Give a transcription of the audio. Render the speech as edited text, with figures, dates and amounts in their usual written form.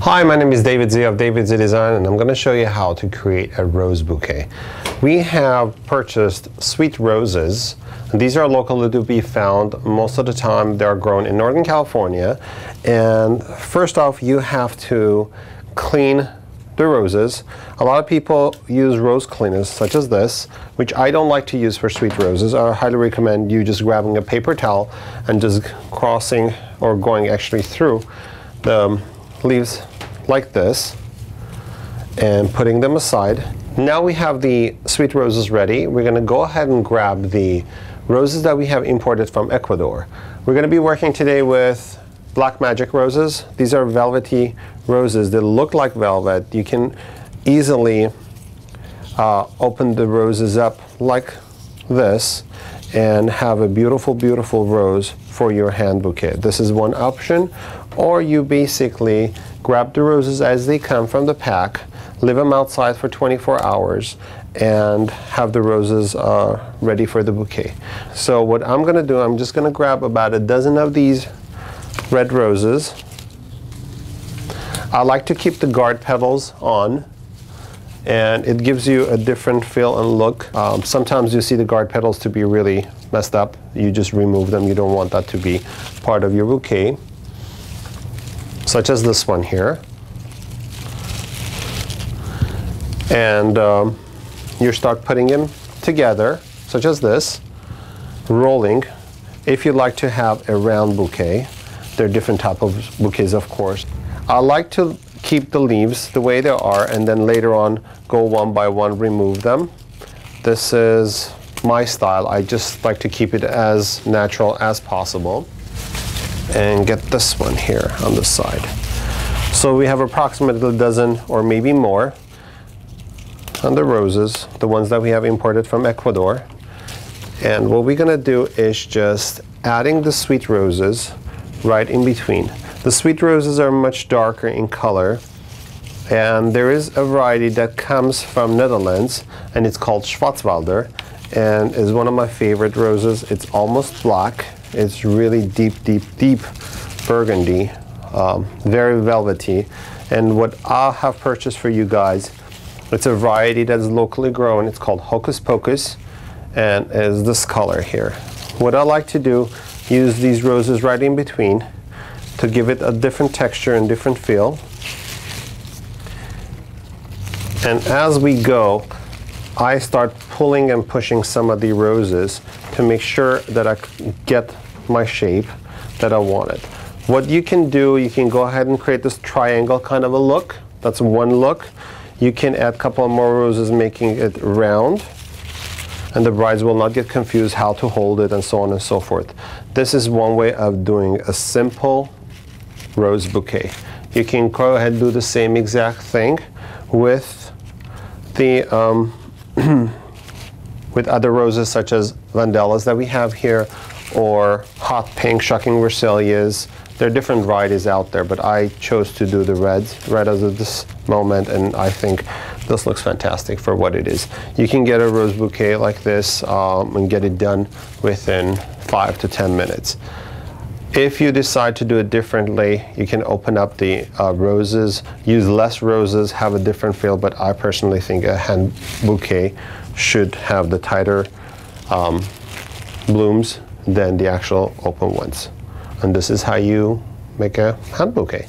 Hi, my name is David Z of David Z Design, and I'm going to show you how to create a rose bouquet. We have purchased sweet roses. These are locally to be found. Most of the time they're grown in Northern California. And first off, you have to clean the roses. A lot of people use rose cleaners such as this, which I don't like to use for sweet roses. I highly recommend you just grabbing a paper towel and just crossing or going actually through the leaves like this and putting them aside. Now we have the sweet roses ready. We're going to go ahead and grab the roses that we have imported from Ecuador. We're going to be working today with black magic roses. These are velvety roses. They look like velvet. You can easily open the roses up like this and have a beautiful, beautiful rose for your hand bouquet. This is one option. Or you basically grab the roses as they come from the pack, leave them outside for 24 hours, and have the roses ready for the bouquet. So what I'm going to do, I'm just going to grab about a dozen of these red roses. I like to keep the guard petals on, and it gives you a different feel and look. Sometimes you see the guard petals to be really messed up. You just remove them. You don't want that to be part of your bouquet. Such as this one here. And you start putting them together, such as this, rolling. If you like to have a round bouquet, there are different types of bouquets, of course. I like to keep the leaves the way they are, and then later on go one by one, remove them. This is my style. I just like to keep it as natural as possible. And get this one here on the side. So we have approximately a dozen or maybe more on the roses, the ones that we have imported from Ecuador. And what we're going to do is just adding the sweet roses right in between. The sweet roses are much darker in color, and there is a variety that comes from Netherlands, and it's called Schwarzwälder, and is one of my favorite roses. It's almost black. It's really deep, deep, deep burgundy, very velvety. And what I have purchased for you guys, it's a variety that's locally grown. It's called Hocus Pocus, and is this color here. What I like to do, use these roses right in between to give it a different texture and different feel. And as we go, I start pulling and pushing some of the roses to make sure that I get my shape that I wanted. What you can do, you can go ahead and create this triangle kind of a look. That's one look. You can add a couple more roses, making it round, and the brides will not get confused how to hold it and so on and so forth. This is one way of doing a simple rose bouquet. You can go ahead and do the same exact thing with the with other roses such as vandellas that we have here, or hot pink, shocking versalias. There are different varieties out there, but I chose to do the reds right as of this moment, and I think this looks fantastic for what it is. You can get a rose bouquet like this and get it done within 5 to 10 minutes. If you decide to do it differently, you can open up the roses, use less roses, have a different feel, but I personally think a hand bouquet should have the tighter blooms than the actual open ones. And this is how you make a hand bouquet.